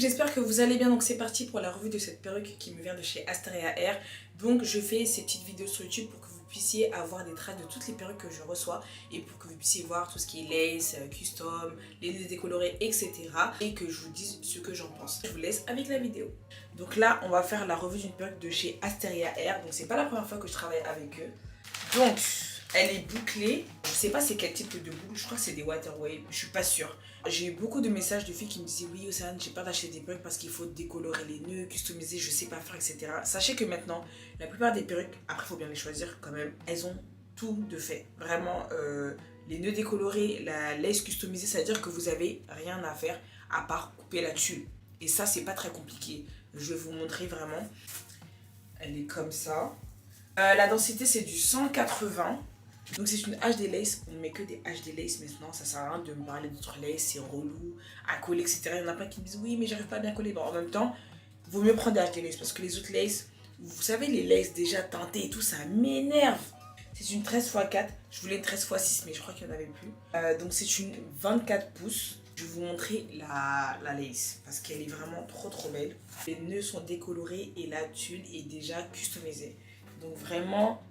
j'espère que vous allez bien. Donc c'est parti pour la revue de cette perruque qui me vient de chez Asteria Hair. Donc je fais ces petites vidéos sur YouTube pour que vous puissiez avoir des traces de toutes les perruques que je reçois et pour que vous puissiez voir tout ce qui est lace, custom, les nœuds décolorés, etc. et que je vous dise ce que j'en pense. Je vous laisse avec la vidéo. Donc là on va faire la revue d'une perruque de chez Asteria Hair. Donc c'est pas la première fois que je travaille avec eux. Donc elle est bouclée. Je sais pas c'est quel type de boucle. Je crois que c'est des waterwave. Je suis pas sûre. J'ai eu beaucoup de messages de filles qui me disaient oui Océane, j'ai peur d'acheter des perruques parce qu'il faut décolorer les nœuds, customiser, je sais pas faire, etc. Sachez que maintenant, la plupart des perruques, après il faut bien les choisir quand même, elles ont tout de fait. Vraiment, les nœuds décolorés, la lace customisée, ça veut dire que vous avez rien à faire à part couper la tulle. Et ça, c'est pas très compliqué. Je vais vous montrer vraiment. Elle est comme ça. La densité, c'est du 180. Donc c'est une HD lace, on ne met que des HD lace maintenant, ça sert à rien de me parler d'autres lace, c'est relou, à coller, etc. Il y en a plein qui me disent oui mais j'arrive pas à bien coller. Bon en même temps, il vaut mieux prendre des HD lace parce que les autres lace, vous savez les lace déjà teintées et tout, ça m'énerve. C'est une 13x4, je voulais une 13x6 mais je crois qu'il n'y en avait plus. Donc c'est une 24 pouces. Je vais vous montrer la lace parce qu'elle est vraiment trop belle. Les nœuds sont décolorés et la tulle est déjà customisée. Donc vraiment...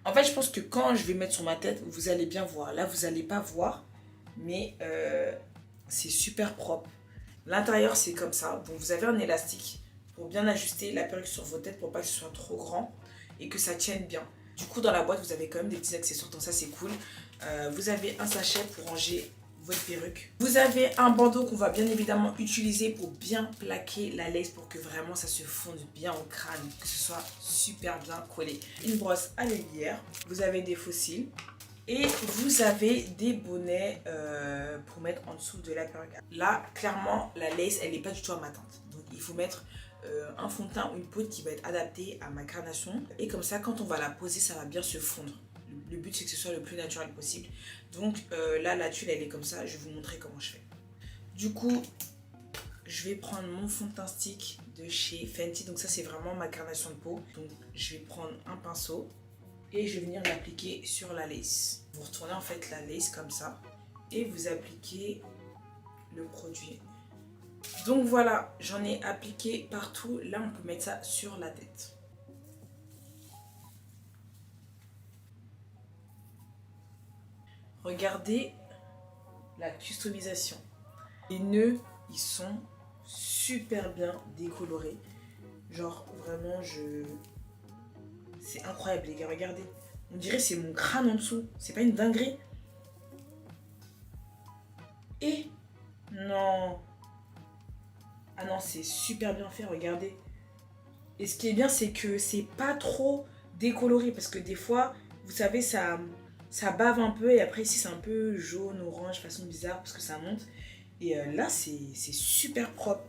En fait, je pense que quand je vais mettre sur ma tête, vous allez bien voir. Là, vous n'allez pas voir, mais c'est super propre. L'intérieur, c'est comme ça. Donc, vous avez un élastique pour bien ajuster la perruque sur vos têtes pour pas que ce soit trop grand et que ça tienne bien. Du coup, dans la boîte, vous avez quand même des petits accessoires, donc ça, c'est cool. Vous avez un sachet pour ranger votre perruque. Vous avez un bandeau qu'on va bien évidemment utiliser pour bien plaquer la lace pour que vraiment ça se fonde bien au crâne, que ce soit super bien collé. Une brosse à l'aiguillère, vous avez des fossiles et vous avez des bonnets pour mettre en dessous de la perruque. Là, clairement, la lace, elle n'est pas du tout amatante. Donc, il faut mettre un fond de teint ou une poudre qui va être adaptée à ma carnation. Et comme ça, quand on va la poser, ça va bien se fondre. Le but, c'est que ce soit le plus naturel possible. Donc là, la tulle, elle est comme ça. Je vais vous montrer comment je fais. Du coup, je vais prendre mon fond de teint stick de chez Fenty. Donc ça, c'est vraiment ma carnation de peau. Donc je vais prendre un pinceau et je vais venir l'appliquer sur la lace. Vous retournez en fait la lace comme ça et vous appliquez le produit. Donc voilà, j'en ai appliqué partout. Là, on peut mettre ça sur la tête. Regardez la customisation. Les nœuds, ils sont super bien décolorés. Genre, vraiment, c'est incroyable, les gars, regardez. On dirait que c'est mon crâne en dessous. C'est pas une dinguerie. Et non. Ah non, c'est super bien fait, regardez. Et ce qui est bien, c'est que c'est pas trop décoloré. Parce que des fois, vous savez, ça bave un peu et après ici c'est un peu jaune, orange, façon bizarre parce que ça monte. Et là c'est super propre.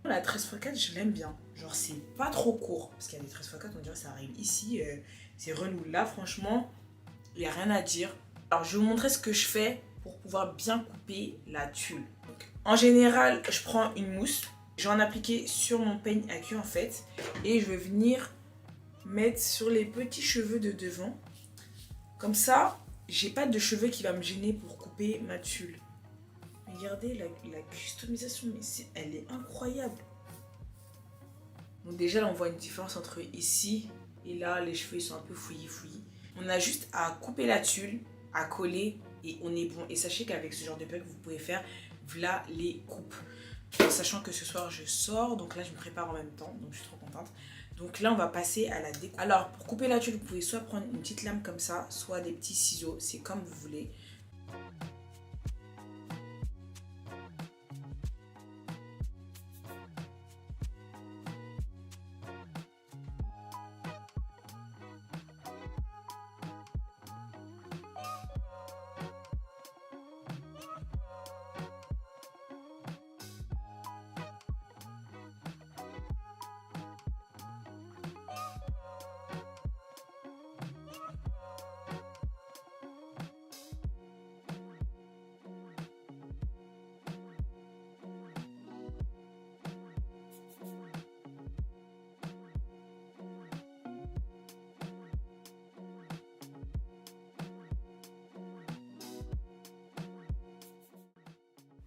La 13x4 je l'aime bien. Genre c'est pas trop court. Parce qu'il y a des 13x4 on dirait que ça arrive ici. C'est relou. Là franchement il n'y a rien à dire. Alors je vais vous montrer ce que je fais pour pouvoir bien couper la tulle. Donc, en général je prends une mousse. Je vais en appliquer sur mon peigne à queue en fait. Et je vais venir mettre sur les petits cheveux de devant. Comme ça, j'ai pas de cheveux qui va me gêner pour couper ma tulle. Regardez la customisation, mais elle est incroyable. Donc déjà, là, on voit une différence entre ici et là, les cheveux ils sont un peu fouillis. On a juste à couper la tulle, à coller et on est bon. Et sachez qu'avec ce genre de perruque, vous pouvez faire voilà les coupes. En sachant que ce soir, je sors, donc là, je me prépare en même temps, donc je suis trop contente. Donc là, on va passer à la découpe. Alors, pour couper la tulle, vous pouvez soit prendre une petite lame comme ça, soit des petits ciseaux. C'est comme vous voulez.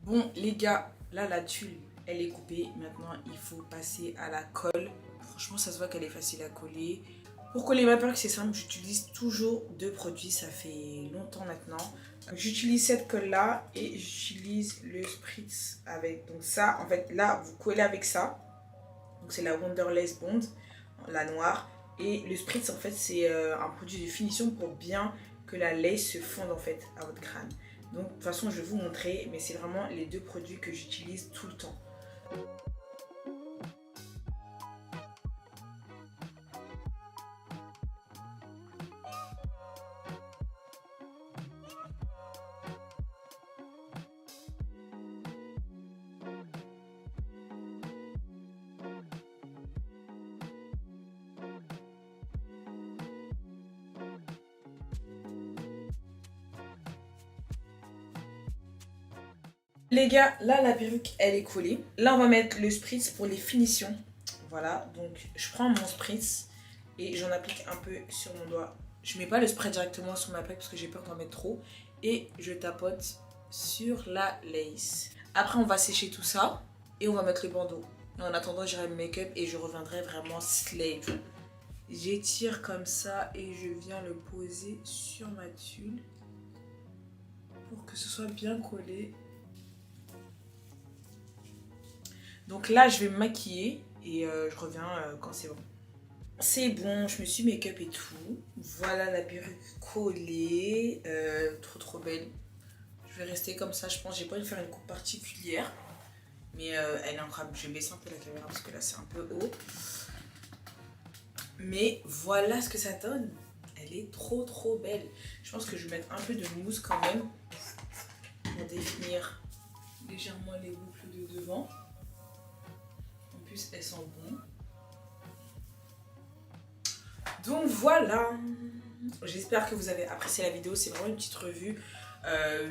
Bon, les gars, là, la tulle, elle est coupée. Maintenant, il faut passer à la colle. Franchement, ça se voit qu'elle est facile à coller. Pour coller ma perruque, c'est simple. J'utilise toujours deux produits. Ça fait longtemps maintenant. J'utilise cette colle-là et j'utilise le Spritz avec. Donc ça, en fait, là, vous collez avec ça. Donc c'est la Wonderlace Bond, la noire. Et le Spritz, en fait, c'est un produit de finition pour bien que la lace se fonde, en fait, à votre crâne. Donc, de toute façon, je vais vous montrer. Mais c'est vraiment les deux produits que j'utilise tout le temps. Les gars, là la perruque elle est collée. Là on va mettre le spritz pour les finitions. Voilà, donc je prends mon spritz et j'en applique un peu sur mon doigt. Je mets pas le spray directement sur ma plaque parce que j'ai peur d'en mettre trop. Et je tapote sur la lace. Après on va sécher tout ça et on va mettre le bandeau. Et en attendant j'irai le make-up et je reviendrai vraiment slave. J'étire comme ça et je viens le poser sur ma tulle pour que ce soit bien collé. Donc là, je vais me maquiller et je reviens quand c'est bon. C'est bon, je me suis make-up et tout. Voilà la perruque collée. Trop belle. Je vais rester comme ça, je pense. J'ai pas envie de faire une coupe particulière. Mais elle est incroyable. Je vais baisser un peu la caméra parce que là, c'est un peu haut. Mais voilà ce que ça donne. Elle est trop belle. Je pense que je vais mettre un peu de mousse quand même pour définir légèrement les boucles de devant. Elles sont bonnes. Donc voilà. J'espère que vous avez apprécié la vidéo. C'est vraiment une petite revue.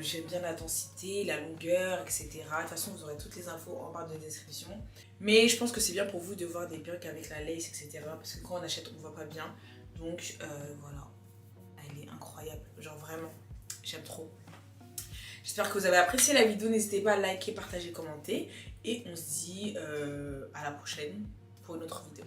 J'aime bien la densité, la longueur, etc. De toute façon, vous aurez toutes les infos en barre de description. Mais je pense que c'est bien pour vous de voir des perruques avec la lace, etc. Parce que quand on achète, on ne voit pas bien. Donc voilà. Elle est incroyable. Genre vraiment, j'aime trop. J'espère que vous avez apprécié la vidéo. N'hésitez pas à liker, partager, commenter. Et on se dit à la prochaine pour une autre vidéo.